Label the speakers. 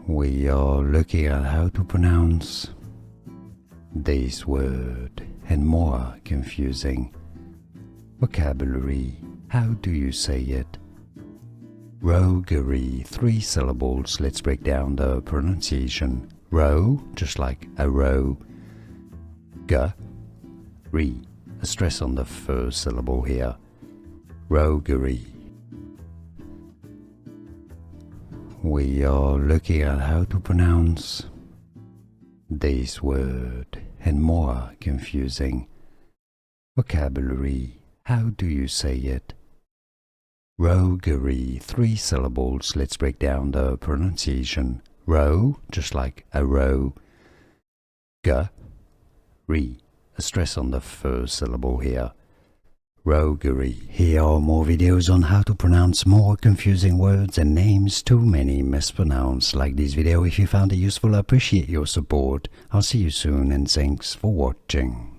Speaker 1: We are looking at how to pronounce this word and more confusing vocabulary. How do you say it? Roguery, 3 syllables. Let's break down the pronunciation. Ro, just like a row. G-ry, a stress on the first syllable here. Roguery. We are looking at how to pronounce this word and more confusing vocabulary. How do you say it? Roguery, 3 syllables. Let's break down the pronunciation. Ro, just like a row. G-ry, a stress on the first syllable here. Roguery. Here are more videos on how to pronounce more confusing words and names too many mispronounced. Like this video if you found it useful. I appreciate your support. I'll see you soon and thanks for watching.